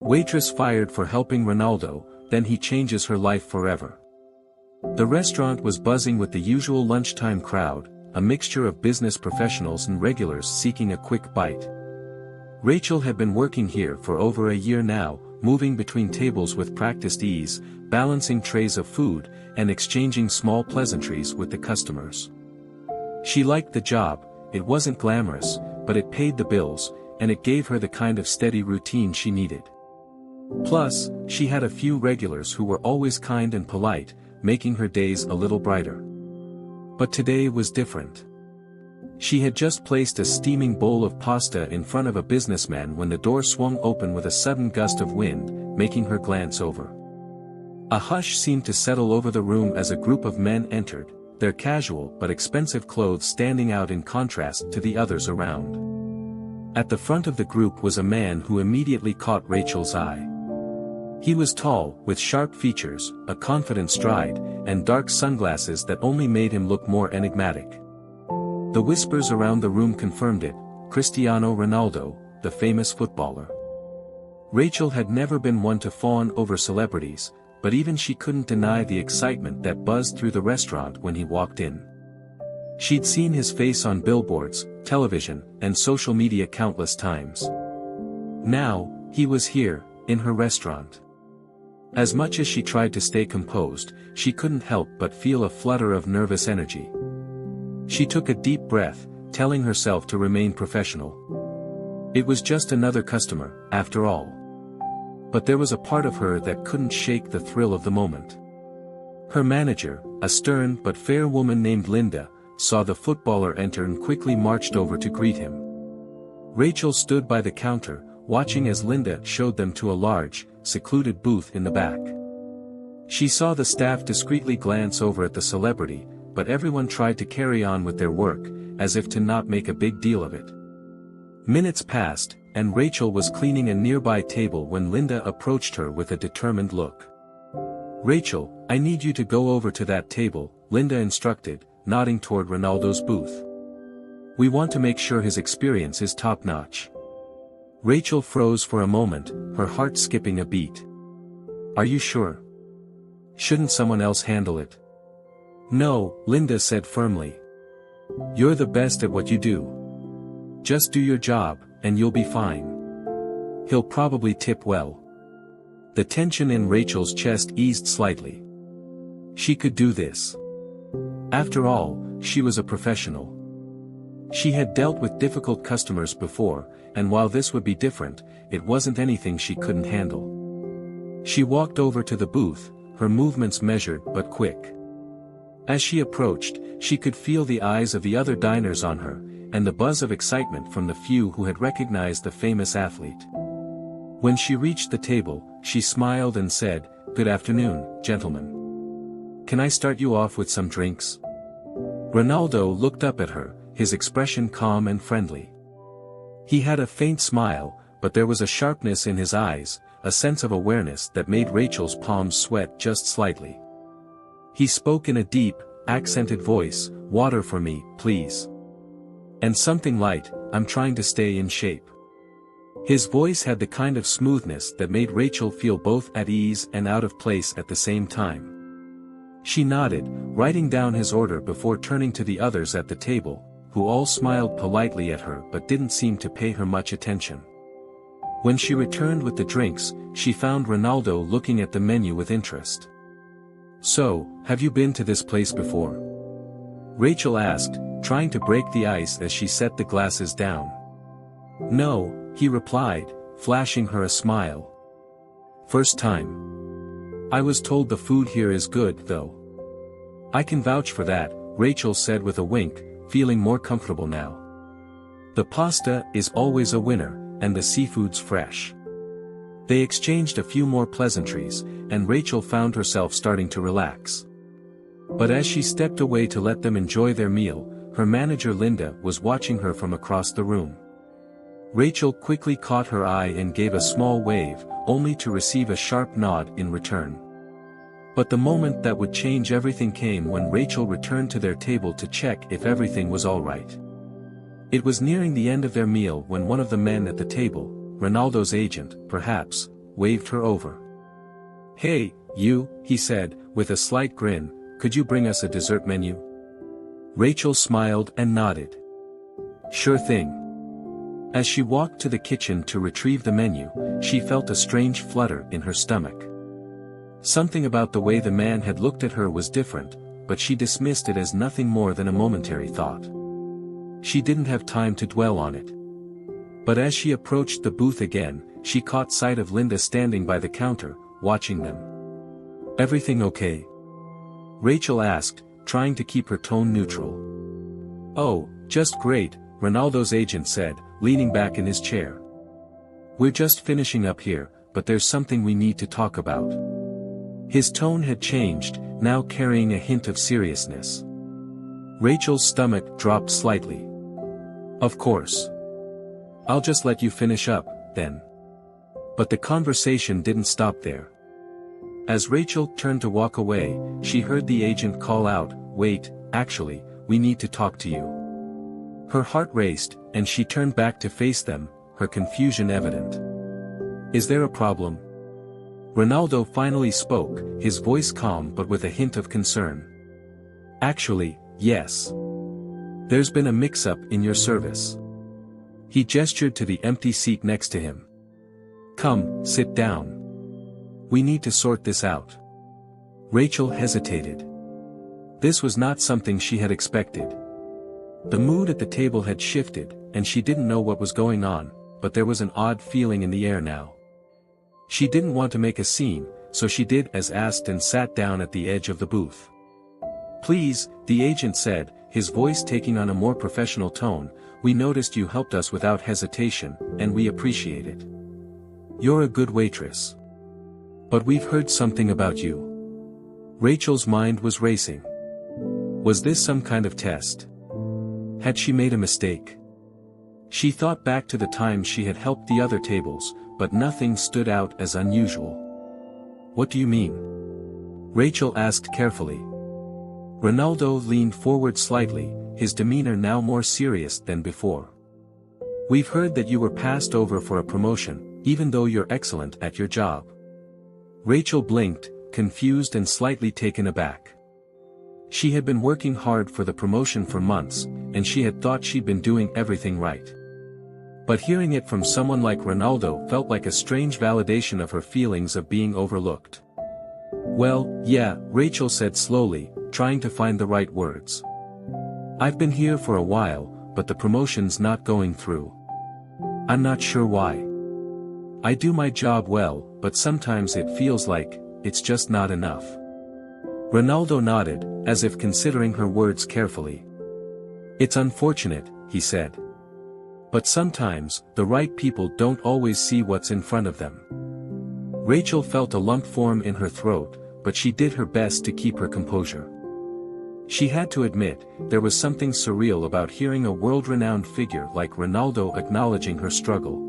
Waitress fired for helping Ronaldo, then he changes her life forever. The restaurant was buzzing with the usual lunchtime crowd, a mixture of business professionals and regulars seeking a quick bite. Rachel had been working here for over a year now, moving between tables with practiced ease, balancing trays of food, and exchanging small pleasantries with the customers. She liked the job. It wasn't glamorous, but it paid the bills, and it gave her the kind of steady routine she needed. Plus, she had a few regulars who were always kind and polite, making her days a little brighter. But today was different. She had just placed a steaming bowl of pasta in front of a businessman when the door swung open with a sudden gust of wind, making her glance over. A hush seemed to settle over the room as a group of men entered, their casual but expensive clothes standing out in contrast to the others around. At the front of the group was a man who immediately caught Rachel's eye. He was tall, with sharp features, a confident stride, and dark sunglasses that only made him look more enigmatic. The whispers around the room confirmed it: Cristiano Ronaldo, the famous footballer. Rachel had never been one to fawn over celebrities, but even she couldn't deny the excitement that buzzed through the restaurant when he walked in. She'd seen his face on billboards, television, and social media countless times. Now, he was here, in her restaurant. As much as she tried to stay composed, she couldn't help but feel a flutter of nervous energy. She took a deep breath, telling herself to remain professional. It was just another customer, after all. But there was a part of her that couldn't shake the thrill of the moment. Her manager, a stern but fair woman named Linda, saw the footballer enter and quickly marched over to greet him. Rachel stood by the counter, watching as Linda showed them to a large, secluded booth in the back. She saw the staff discreetly glance over at the celebrity, but everyone tried to carry on with their work, as if to not make a big deal of it. Minutes passed, and Rachel was cleaning a nearby table when Linda approached her with a determined look. "Rachel, I need you to go over to that table," Linda instructed, nodding toward Ronaldo's booth. "We want to make sure his experience is top-notch." Rachel froze for a moment, her heart skipping a beat. "Are you sure? Shouldn't someone else handle it?" "No," Linda said firmly. "You're the best at what you do. Just do your job, and you'll be fine. He'll probably tip well." The tension in Rachel's chest eased slightly. She could do this. After all, she was a professional. She had dealt with difficult customers before, and while this would be different, it wasn't anything she couldn't handle. She walked over to the booth, her movements measured but quick. As she approached, she could feel the eyes of the other diners on her, and the buzz of excitement from the few who had recognized the famous athlete. When she reached the table, she smiled and said, "Good afternoon, gentlemen. Can I start you off with some drinks?" Ronaldo looked up at her, his expression calm and friendly. He had a faint smile, but there was a sharpness in his eyes, a sense of awareness that made Rachel's palms sweat just slightly. He spoke in a deep, accented voice, "Water for me, please. And something light, I'm trying to stay in shape." His voice had the kind of smoothness that made Rachel feel both at ease and out of place at the same time. She nodded, writing down his order before turning to the others at the table, who all smiled politely at her but didn't seem to pay her much attention. When she returned with the drinks, she found Ronaldo looking at the menu with interest. "So, have you been to this place before?" Rachel asked, trying to break the ice as she set the glasses down. "No," he replied, flashing her a smile. "First time. I was told the food here is good, though." "I can vouch for that," Rachel said with a wink, feeling more comfortable now. "The pasta is always a winner, and the seafood's fresh." They exchanged a few more pleasantries, and Rachel found herself starting to relax. But as she stepped away to let them enjoy their meal, her manager Linda was watching her from across the room. Rachel quickly caught her eye and gave a small wave, only to receive a sharp nod in return. But the moment that would change everything came when Rachel returned to their table to check if everything was all right. It was nearing the end of their meal when one of the men at the table, Ronaldo's agent, perhaps, waved her over. "Hey, you," he said, with a slight grin, "could you bring us a dessert menu?" Rachel smiled and nodded. "Sure thing." As she walked to the kitchen to retrieve the menu, she felt a strange flutter in her stomach. Something about the way the man had looked at her was different, but she dismissed it as nothing more than a momentary thought. She didn't have time to dwell on it. But as she approached the booth again, she caught sight of Linda standing by the counter, watching them. "Everything okay?" Rachel asked, trying to keep her tone neutral. "Oh, just great," Ronaldo's agent said, leaning back in his chair. "We're just finishing up here, but there's something we need to talk about." His tone had changed, now carrying a hint of seriousness. Rachel's stomach dropped slightly. "Of course. I'll just let you finish up, then." But the conversation didn't stop there. As Rachel turned to walk away, she heard the agent call out, "Wait, actually, we need to talk to you." Her heart raced, and she turned back to face them, her confusion evident. "Is there a problem?" Ronaldo finally spoke, his voice calm but with a hint of concern. "Actually, yes. There's been a mix-up in your service." He gestured to the empty seat next to him. "Come, sit down. We need to sort this out." Rachel hesitated. This was not something she had expected. The mood at the table had shifted, and she didn't know what was going on, but there was an odd feeling in the air now. She didn't want to make a scene, so she did as asked and sat down at the edge of the booth. "Please," the agent said, his voice taking on a more professional tone, "we noticed you helped us without hesitation, and we appreciate it. You're a good waitress. But we've heard something about you." Rachel's mind was racing. Was this some kind of test? Had she made a mistake? She thought back to the times she had helped the other tables, but nothing stood out as unusual. "What do you mean?" Rachel asked carefully. Ronaldo leaned forward slightly, his demeanor now more serious than before. "We've heard that you were passed over for a promotion, even though you're excellent at your job." Rachel blinked, confused and slightly taken aback. She had been working hard for the promotion for months, and she had thought she'd been doing everything right. But hearing it from someone like Ronaldo felt like a strange validation of her feelings of being overlooked. "Well, yeah," Rachel said slowly, trying to find the right words. "I've been here for a while, but the promotion's not going through. I'm not sure why. I do my job well, but sometimes it feels like it's just not enough." Ronaldo nodded, as if considering her words carefully. "It's unfortunate," he said. "But sometimes, the right people don't always see what's in front of them." Rachel felt a lump form in her throat, but she did her best to keep her composure. She had to admit, there was something surreal about hearing a world-renowned figure like Ronaldo acknowledging her struggle.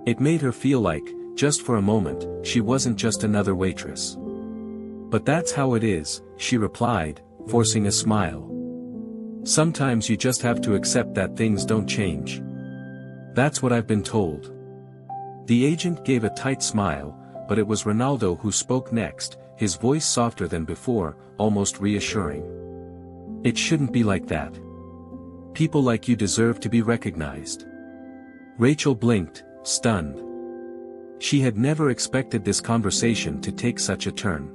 It made her feel like, just for a moment, she wasn't just another waitress. "But that's how it is," she replied, forcing a smile. "Sometimes you just have to accept that things don't change. That's what I've been told." The agent gave a tight smile, but it was Ronaldo who spoke next, his voice softer than before, almost reassuring. "It shouldn't be like that. People like you deserve to be recognized." Rachel blinked, stunned. She had never expected this conversation to take such a turn.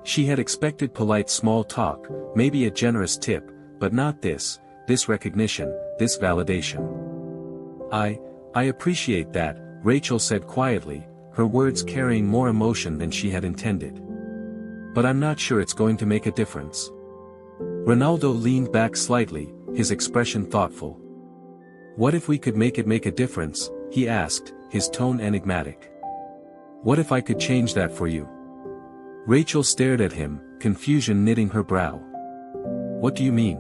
She had expected polite small talk, maybe a generous tip, but not this recognition, this validation. I appreciate that," Rachel said quietly, her words carrying more emotion than she had intended. "But I'm not sure it's going to make a difference." Ronaldo leaned back slightly, his expression thoughtful. "What if we could make it make a difference?" he asked, his tone enigmatic. "What if I could change that for you?" Rachel stared at him, confusion knitting her brow. "What do you mean?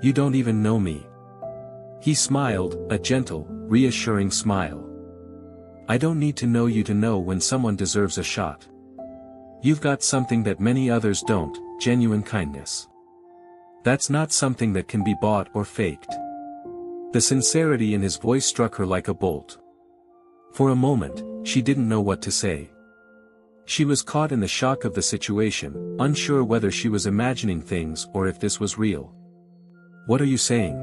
You don't even know me." He smiled, a gentle, reassuring smile. "I don't need to know you to know when someone deserves a shot. You've got something that many others don't, genuine kindness. That's not something that can be bought or faked." The sincerity in his voice struck her like a bolt. For a moment, she didn't know what to say. She was caught in the shock of the situation, unsure whether she was imagining things or if this was real. "What are you saying?"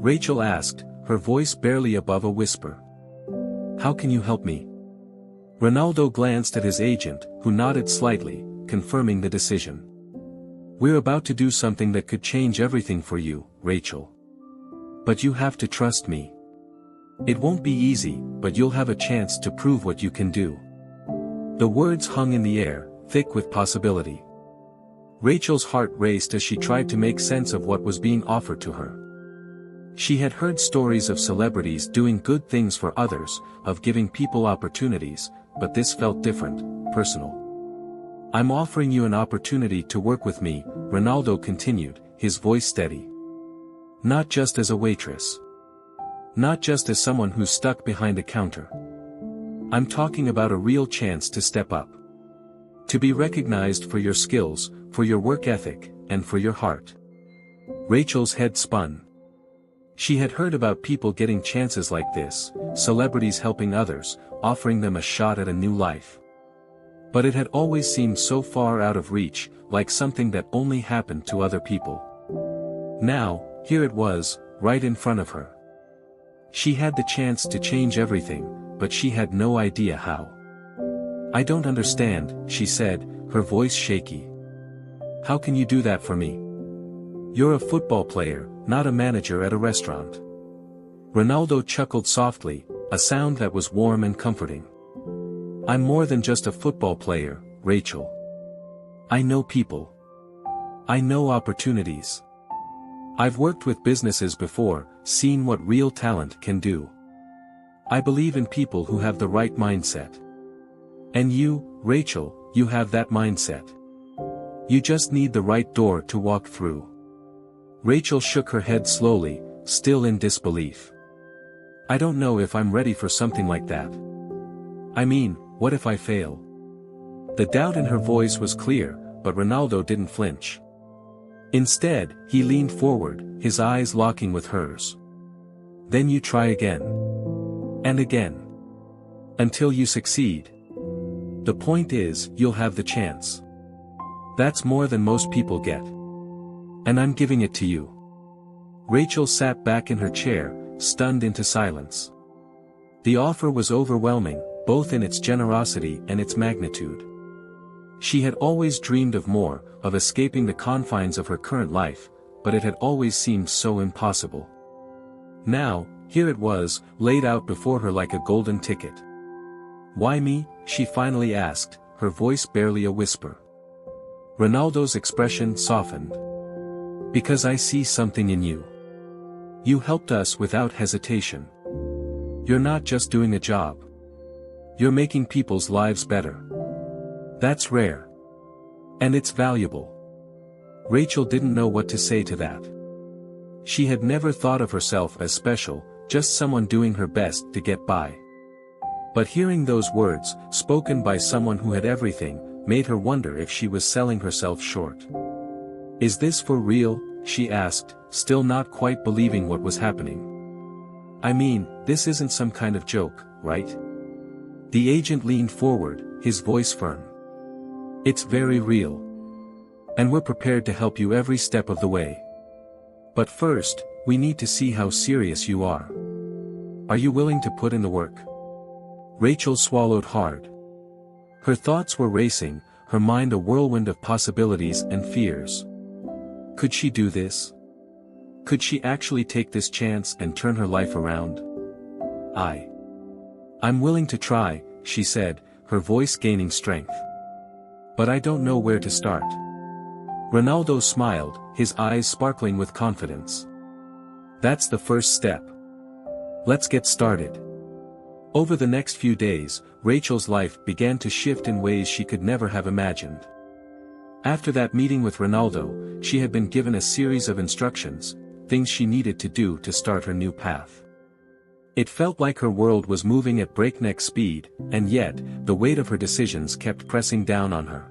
Rachel asked, her voice barely above a whisper. "How can you help me?" Ronaldo glanced at his agent, who nodded slightly, confirming the decision. "We're about to do something that could change everything for you, Rachel. But you have to trust me. It won't be easy, but you'll have a chance to prove what you can do." The words hung in the air, thick with possibility. Rachel's heart raced as she tried to make sense of what was being offered to her. She had heard stories of celebrities doing good things for others, of giving people opportunities, but this felt different, personal. "I'm offering you an opportunity to work with me," Ronaldo continued, his voice steady. "Not just as a waitress. Not just as someone who's stuck behind a counter. I'm talking about a real chance to step up. To be recognized for your skills, for your work ethic, and for your heart." Rachel's head spun. She had heard about people getting chances like this, celebrities helping others, offering them a shot at a new life. But it had always seemed so far out of reach, like something that only happened to other people. Now, here it was, right in front of her. She had the chance to change everything, but she had no idea how. "I don't understand," she said, her voice shaky. "How can you do that for me? You're a football player, not a manager at a restaurant." Ronaldo chuckled softly, a sound that was warm and comforting. "I'm more than just a football player, Rachel. I know people. I know opportunities. I've worked with businesses before, seen what real talent can do. I believe in people who have the right mindset. And you, Rachel, you have that mindset. You just need the right door to walk through." Rachel shook her head slowly, still in disbelief. "I don't know if I'm ready for something like that. I mean, what if I fail?" The doubt in her voice was clear, but Ronaldo didn't flinch. Instead, he leaned forward, his eyes locking with hers. "Then you try again. And again. Until you succeed. The point is, you'll have the chance. That's more than most people get. And I'm giving it to you." Rachel sat back in her chair, stunned into silence. The offer was overwhelming, both in its generosity and its magnitude. She had always dreamed of more, of escaping the confines of her current life, but it had always seemed so impossible. Now, here it was, laid out before her like a golden ticket. "Why me?" she finally asked, her voice barely a whisper. Ronaldo's expression softened. "Because I see something in you. You helped us without hesitation. You're not just doing a job. You're making people's lives better. That's rare. And it's valuable." Rachel didn't know what to say to that. She had never thought of herself as special, just someone doing her best to get by. But hearing those words, spoken by someone who had everything, made her wonder if she was selling herself short. "Is this for real?" she asked, still not quite believing what was happening. "I mean, this isn't some kind of joke, right?" The agent leaned forward, his voice firm. "It's very real. And we're prepared to help you every step of the way. But first, we need to see how serious you are. Are you willing to put in the work?" Rachel swallowed hard. Her thoughts were racing, her mind a whirlwind of possibilities and fears. Could she do this? Could she actually take this chance and turn her life around? I'm willing to try," she said, her voice gaining strength. "But I don't know where to start." Ronaldo smiled, his eyes sparkling with confidence. "That's the first step. Let's get started." Over the next few days, Rachel's life began to shift in ways she could never have imagined. After that meeting with Ronaldo, she had been given a series of instructions, things she needed to do to start her new path. It felt like her world was moving at breakneck speed, and yet, the weight of her decisions kept pressing down on her.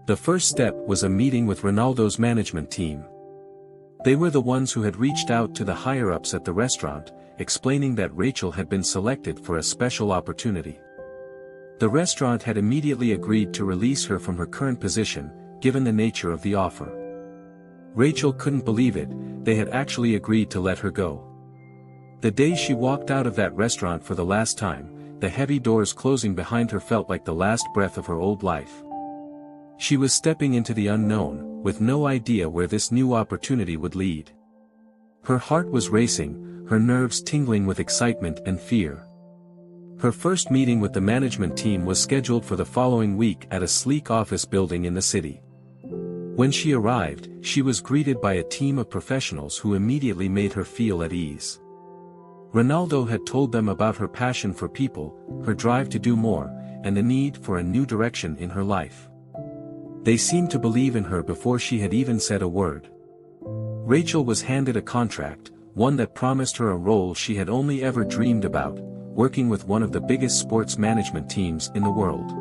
The first step was a meeting with Ronaldo's management team. They were the ones who had reached out to the higher-ups at the restaurant, explaining that Rachel had been selected for a special opportunity. The restaurant had immediately agreed to release her from her current position, given the nature of the offer. Rachel couldn't believe it, they had actually agreed to let her go. The day she walked out of that restaurant for the last time, the heavy doors closing behind her felt like the last breath of her old life. She was stepping into the unknown, with no idea where this new opportunity would lead. Her heart was racing, her nerves tingling with excitement and fear. Her first meeting with the management team was scheduled for the following week at a sleek office building in the city. When she arrived, she was greeted by a team of professionals who immediately made her feel at ease. Ronaldo had told them about her passion for people, her drive to do more, and the need for a new direction in her life. They seemed to believe in her before she had even said a word. Rachel was handed a contract, one that promised her a role she had only ever dreamed about, working with one of the biggest sports management teams in the world.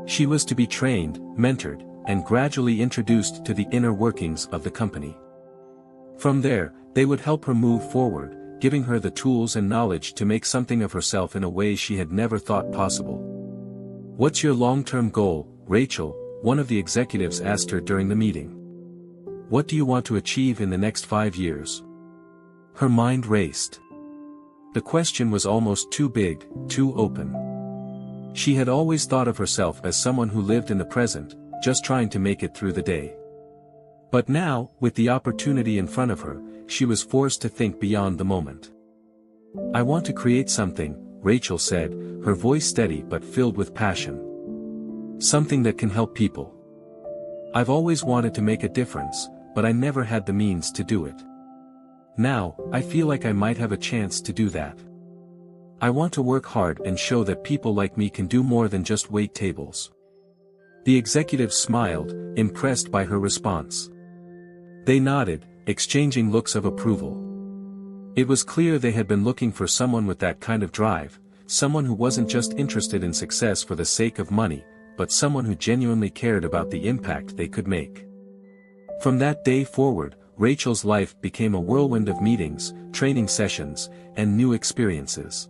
She was to be trained, mentored, and gradually introduced to the inner workings of the company. From there, they would help her move forward, giving her the tools and knowledge to make something of herself in a way she had never thought possible. "What's your long-term goal, Rachel?" one of the executives asked her during the meeting. "What do you want to achieve in the next 5 years?" Her mind raced. The question was almost too big, too open. She had always thought of herself as someone who lived in the present, just trying to make it through the day. But now, with the opportunity in front of her, she was forced to think beyond the moment. "I want to create something," Rachel said, her voice steady but filled with passion. "Something that can help people. I've always wanted to make a difference, but I never had the means to do it. Now, I feel like I might have a chance to do that. I want to work hard and show that people like me can do more than just wait tables." The executives smiled, impressed by her response. They nodded, exchanging looks of approval. It was clear they had been looking for someone with that kind of drive, someone who wasn't just interested in success for the sake of money, but someone who genuinely cared about the impact they could make. From that day forward, Rachel's life became a whirlwind of meetings, training sessions, and new experiences.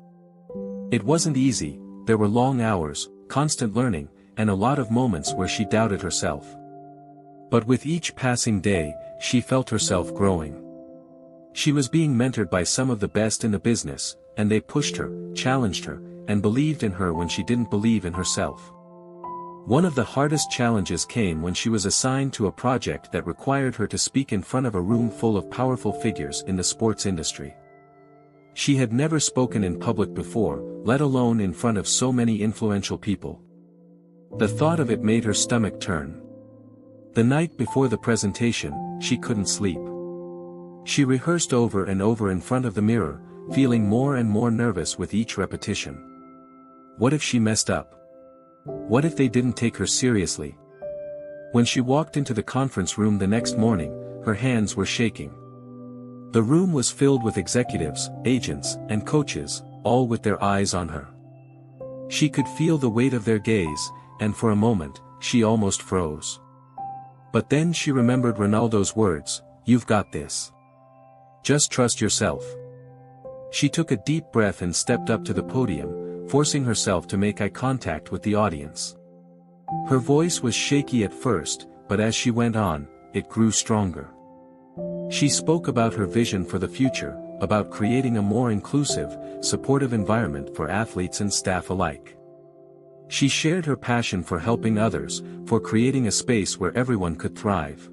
It wasn't easy, there were long hours, constant learning, and a lot of moments where she doubted herself. But with each passing day, she felt herself growing. She was being mentored by some of the best in the business, and they pushed her, challenged her, and believed in her when she didn't believe in herself. One of the hardest challenges came when she was assigned to a project that required her to speak in front of a room full of powerful figures in the sports industry. She had never spoken in public before, let alone in front of so many influential people. The thought of it made her stomach turn. The night before the presentation, she couldn't sleep. She rehearsed over and over in front of the mirror, feeling more and more nervous with each repetition. What if she messed up? What if they didn't take her seriously? When she walked into the conference room the next morning, her hands were shaking. The room was filled with executives, agents, and coaches, all with their eyes on her. She could feel the weight of their gaze, and for a moment, she almost froze. But then she remembered Ronaldo's words, "You've got this. Just trust yourself." She took a deep breath and stepped up to the podium, forcing herself to make eye contact with the audience. Her voice was shaky at first, but as she went on, it grew stronger. She spoke about her vision for the future, about creating a more inclusive, supportive environment for athletes and staff alike. She shared her passion for helping others, for creating a space where everyone could thrive.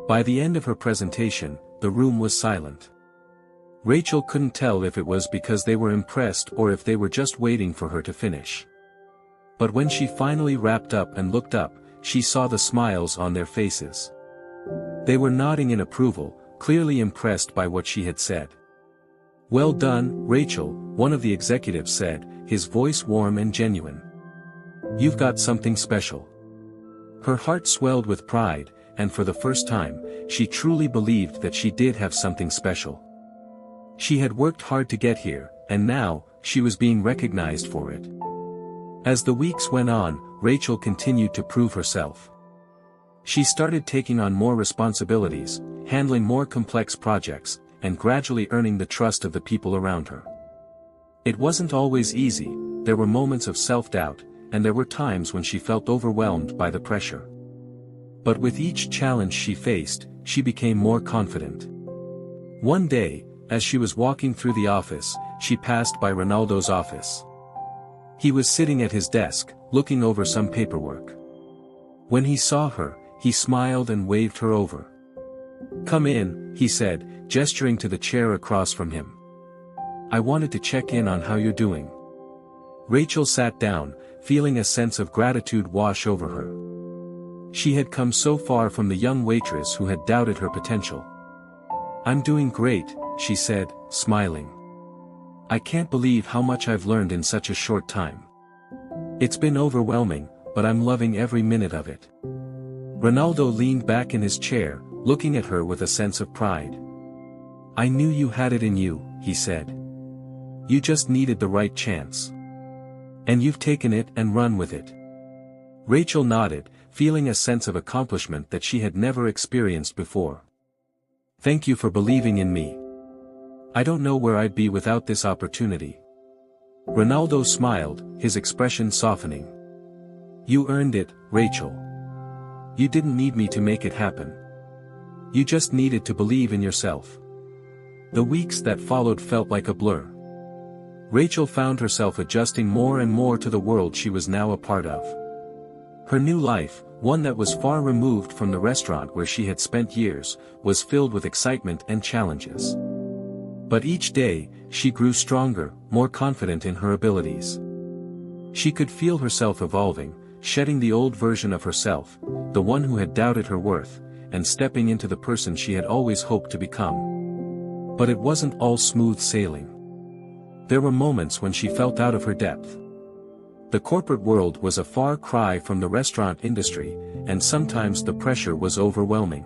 By the end of her presentation, the room was silent. Rachel couldn't tell if it was because they were impressed or if they were just waiting for her to finish. But when she finally wrapped up and looked up, she saw the smiles on their faces. They were nodding in approval, clearly impressed by what she had said. "Well done, Rachel," one of the executives said, his voice warm and genuine. "You've got something special." Her heart swelled with pride, and for the first time, she truly believed that she did have something special. She had worked hard to get here, and now, she was being recognized for it. As the weeks went on, Rachel continued to prove herself. She started taking on more responsibilities, handling more complex projects, and gradually earning the trust of the people around her. It wasn't always easy, there were moments of self-doubt, and there were times when she felt overwhelmed by the pressure. But with each challenge she faced, she became more confident. One day, as she was walking through the office, she passed by Ronaldo's office. He was sitting at his desk, looking over some paperwork. When he saw her, he smiled and waved her over. "Come in," he said, gesturing to the chair across from him. "I wanted to check in on how you're doing." Rachel sat down, feeling a sense of gratitude wash over her. She had come so far from the young waitress who had doubted her potential. "I'm doing great," she said, smiling. "I can't believe how much I've learned in such a short time. It's been overwhelming, but I'm loving every minute of it." Ronaldo leaned back in his chair, looking at her with a sense of pride. "I knew you had it in you," he said. "You just needed the right chance. And you've taken it and run with it." Rachel nodded, feeling a sense of accomplishment that she had never experienced before. "Thank you for believing in me. I don't know where I'd be without this opportunity." Ronaldo smiled, his expression softening. "You earned it, Rachel. You didn't need me to make it happen. You just needed to believe in yourself." The weeks that followed felt like a blur. Rachel found herself adjusting more and more to the world she was now a part of. Her new life, one that was far removed from the restaurant where she had spent years, was filled with excitement and challenges. But each day, she grew stronger, more confident in her abilities. She could feel herself evolving, shedding the old version of herself, the one who had doubted her worth, and stepping into the person she had always hoped to become. But it wasn't all smooth sailing. There were moments when she felt out of her depth. The corporate world was a far cry from the restaurant industry, and sometimes the pressure was overwhelming.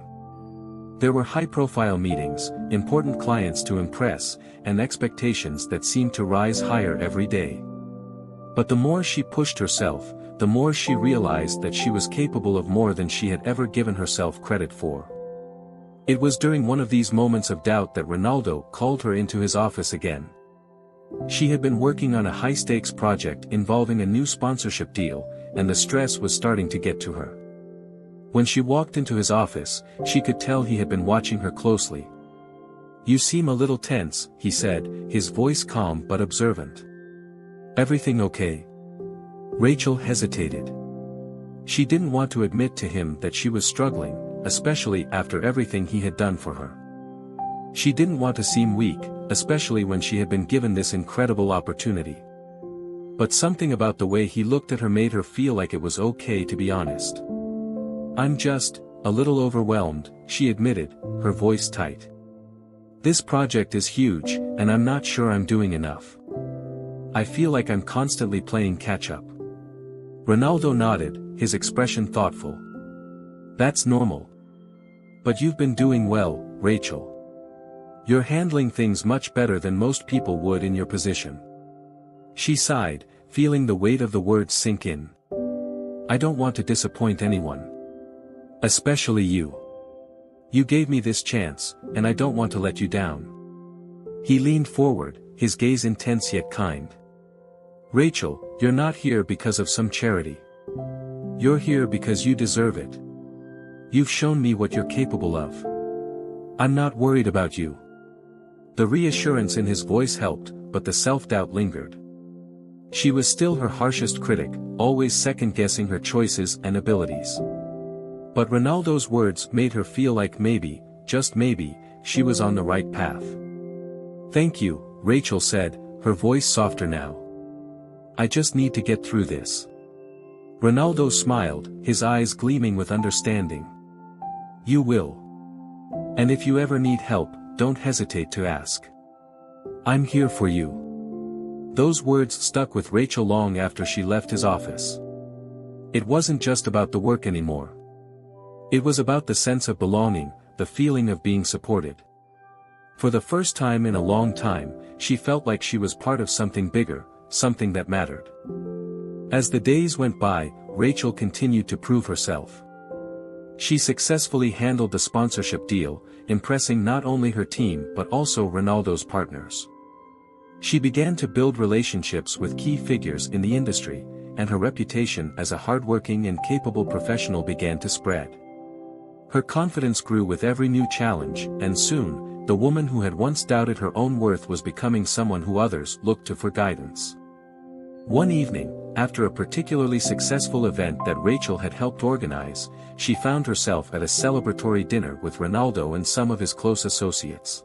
There were high-profile meetings, important clients to impress, and expectations that seemed to rise higher every day. But the more she pushed herself, the more she realized that she was capable of more than she had ever given herself credit for. It was during one of these moments of doubt that Ronaldo called her into his office again. She had been working on a high-stakes project involving a new sponsorship deal, and the stress was starting to get to her. When she walked into his office, she could tell he had been watching her closely. "You seem a little tense," he said, his voice calm but observant. "Everything okay?" Rachel hesitated. She didn't want to admit to him that she was struggling, especially after everything he had done for her. She didn't want to seem weak, especially when she had been given this incredible opportunity. But something about the way he looked at her made her feel like it was okay to be honest. "I'm just a little overwhelmed," she admitted, her voice tight. "This project is huge, and I'm not sure I'm doing enough. I feel like I'm constantly playing catch-up." Ronaldo nodded, his expression thoughtful. "That's normal. But you've been doing well, Rachel. You're handling things much better than most people would in your position." She sighed, feeling the weight of the words sink in. "I don't want to disappoint anyone. Especially you. You gave me this chance, and I don't want to let you down." He leaned forward, his gaze intense yet kind. "Rachel, you're not here because of some charity. You're here because you deserve it. You've shown me what you're capable of. I'm not worried about you." The reassurance in his voice helped, but the self-doubt lingered. She was still her harshest critic, always second-guessing her choices and abilities. But Ronaldo's words made her feel like maybe, just maybe, she was on the right path. "Thank you," Rachel said, her voice softer now. "I just need to get through this." Ronaldo smiled, his eyes gleaming with understanding. "You will. And if you ever need help, don't hesitate to ask. I'm here for you." Those words stuck with Rachel long after she left his office. It wasn't just about the work anymore. It was about the sense of belonging, the feeling of being supported. For the first time in a long time, she felt like she was part of something bigger, something that mattered. As the days went by, Rachel continued to prove herself. She successfully handled the sponsorship deal, impressing not only her team but also Ronaldo's partners. She began to build relationships with key figures in the industry, and her reputation as a hardworking and capable professional began to spread. Her confidence grew with every new challenge, and soon, the woman who had once doubted her own worth was becoming someone who others looked to for guidance. One evening, after a particularly successful event that Rachel had helped organize, she found herself at a celebratory dinner with Ronaldo and some of his close associates.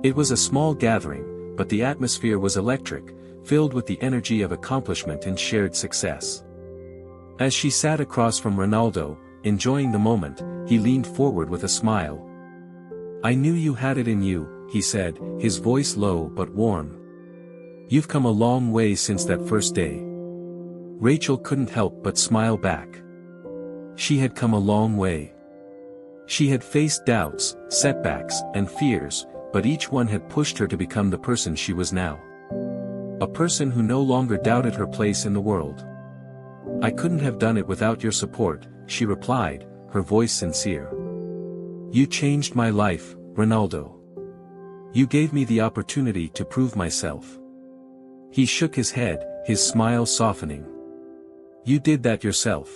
It was a small gathering, but the atmosphere was electric, filled with the energy of accomplishment and shared success. As she sat across from Ronaldo, enjoying the moment, he leaned forward with a smile. "I knew you had it in you," he said, his voice low but warm. "You've come a long way since that first day." Rachel couldn't help but smile back. She had come a long way. She had faced doubts, setbacks, and fears, but each one had pushed her to become the person she was now. A person who no longer doubted her place in the world. "I couldn't have done it without your support," she replied, her voice sincere. "You changed my life, Ronaldo. You gave me the opportunity to prove myself." He shook his head, his smile softening. "You did that yourself.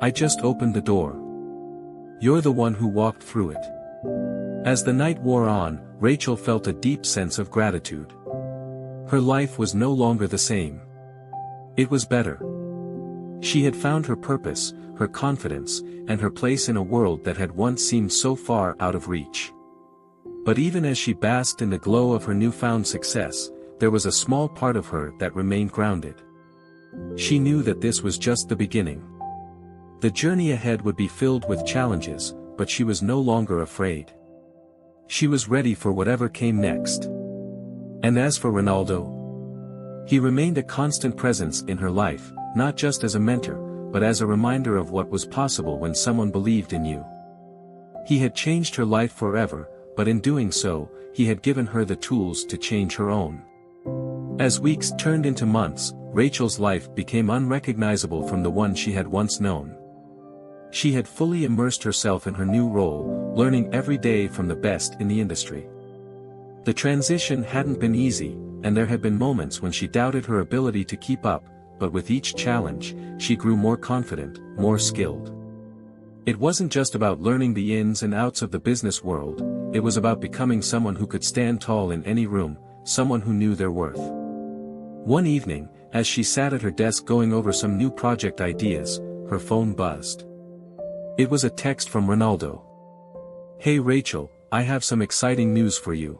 I just opened the door. You're the one who walked through it." As the night wore on, Rachel felt a deep sense of gratitude. Her life was no longer the same. It was better. She had found her purpose, her confidence, and her place in a world that had once seemed so far out of reach. But even as she basked in the glow of her newfound success, there was a small part of her that remained grounded. She knew that this was just the beginning. The journey ahead would be filled with challenges, but she was no longer afraid. She was ready for whatever came next. And as for Ronaldo, he remained a constant presence in her life, not just as a mentor, but as a reminder of what was possible when someone believed in you. He had changed her life forever, but in doing so, he had given her the tools to change her own. As weeks turned into months, Rachel's life became unrecognizable from the one she had once known. She had fully immersed herself in her new role, learning every day from the best in the industry. The transition hadn't been easy, and there had been moments when she doubted her ability to keep up, but with each challenge, she grew more confident, more skilled. It wasn't just about learning the ins and outs of the business world, it was about becoming someone who could stand tall in any room, someone who knew their worth. One evening, as she sat at her desk going over some new project ideas, her phone buzzed. It was a text from Ronaldo. "Hey Rachel, I have some exciting news for you.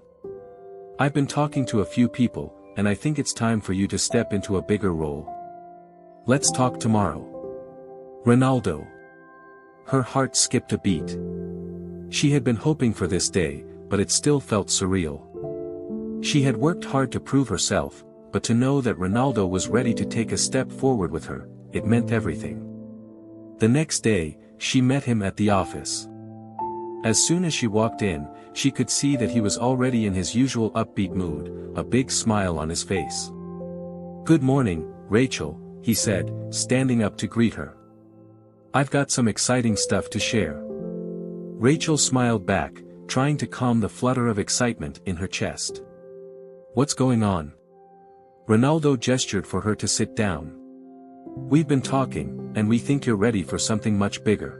I've been talking to a few people, and I think it's time for you to step into a bigger role. Let's talk tomorrow." Ronaldo. Her heart skipped a beat. She had been hoping for this day, but it still felt surreal. She had worked hard to prove herself, but to know that Ronaldo was ready to take a step forward with her, it meant everything. The next day, she met him at the office. As soon as she walked in, she could see that he was already in his usual upbeat mood, a big smile on his face. "Good morning, Rachel," he said, standing up to greet her. "I've got some exciting stuff to share." Rachel smiled back, trying to calm the flutter of excitement in her chest. "What's going on?" Ronaldo gestured for her to sit down. "We've been talking, and we think you're ready for something much bigger.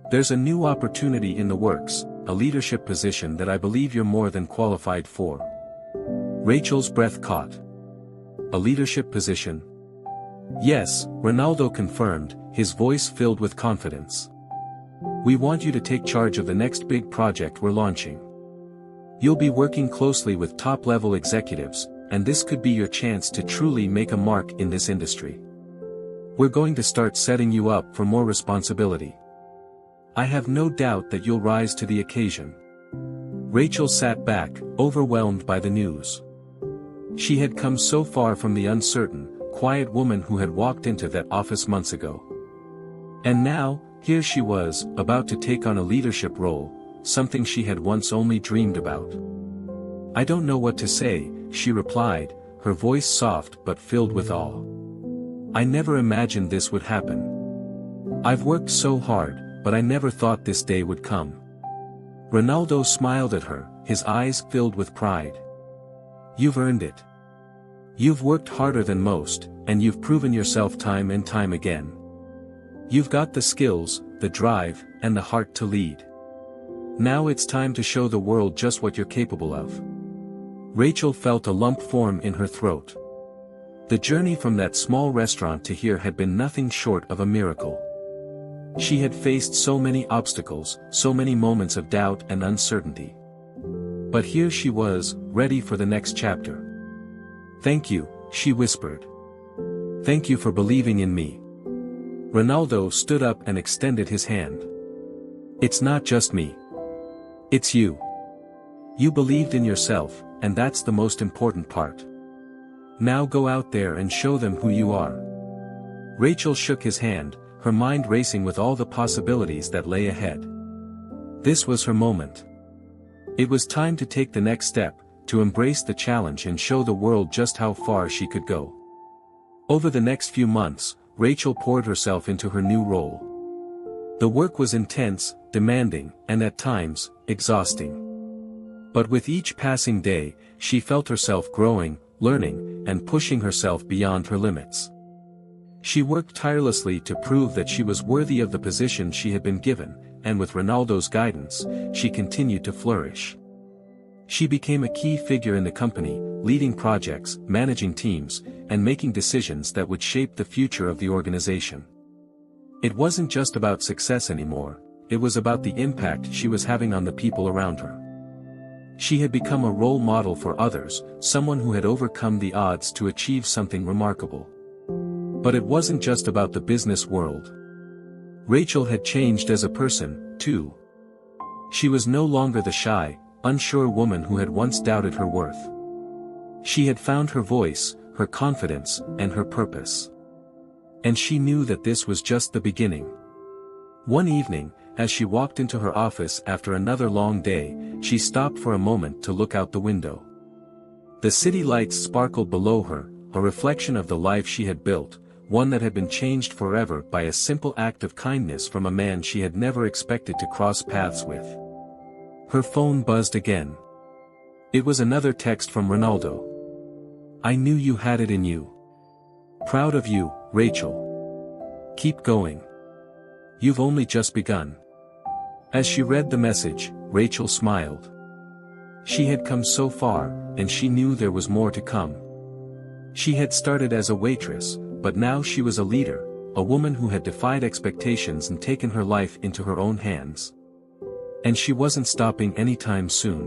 There's a new opportunity in the works, a leadership position that I believe you're more than qualified for." Rachel's breath caught. "A leadership position?" "Yes," Ronaldo confirmed, his voice filled with confidence. "We want you to take charge of the next big project we're launching. You'll be working closely with top-level executives, and this could be your chance to truly make a mark in this industry. We're going to start setting you up for more responsibility. I have no doubt that you'll rise to the occasion." Rachel sat back, overwhelmed by the news. She had come so far from the uncertain, quiet woman who had walked into that office months ago. And now, here she was, about to take on a leadership role, something she had once only dreamed about. "I don't know what to say," she replied, her voice soft but filled with awe. "I never imagined this would happen. I've worked so hard, but I never thought this day would come." Ronaldo smiled at her, his eyes filled with pride. "You've earned it. You've worked harder than most, and you've proven yourself time and time again. You've got the skills, the drive, and the heart to lead. Now it's time to show the world just what you're capable of." Rachel felt a lump form in her throat. The journey from that small restaurant to here had been nothing short of a miracle. She had faced so many obstacles, so many moments of doubt and uncertainty. But here she was, ready for the next chapter. "Thank you," she whispered. "Thank you for believing in me." Ronaldo stood up and extended his hand. "It's not just me. It's you. You believed in yourself, and that's the most important part. Now go out there and show them who you are." Rachel shook his hand, her mind racing with all the possibilities that lay ahead. This was her moment. It was time to take the next step, to embrace the challenge and show the world just how far she could go. Over the next few months, Rachel poured herself into her new role. The work was intense, demanding, and at times, exhausting. But with each passing day, she felt herself growing, learning, and pushing herself beyond her limits. She worked tirelessly to prove that she was worthy of the position she had been given, and with Ronaldo's guidance, she continued to flourish. She became a key figure in the company, leading projects, managing teams, and making decisions that would shape the future of the organization. It wasn't just about success anymore, it was about the impact she was having on the people around her. She had become a role model for others, someone who had overcome the odds to achieve something remarkable. But it wasn't just about the business world. Rachel had changed as a person, too. She was no longer the shy, unsure woman who had once doubted her worth. She had found her voice, her confidence, and her purpose. And she knew that this was just the beginning. One evening, as she walked into her office after another long day, she stopped for a moment to look out the window. The city lights sparkled below her, a reflection of the life she had built, one that had been changed forever by a simple act of kindness from a man she had never expected to cross paths with. Her phone buzzed again. It was another text from Ronaldo. "I knew you had it in you. Proud of you, Rachel. Keep going. You've only just begun." As she read the message, Rachel smiled. She had come so far, and she knew there was more to come. She had started as a waitress, but now she was a leader, a woman who had defied expectations and taken her life into her own hands. And she wasn't stopping anytime soon.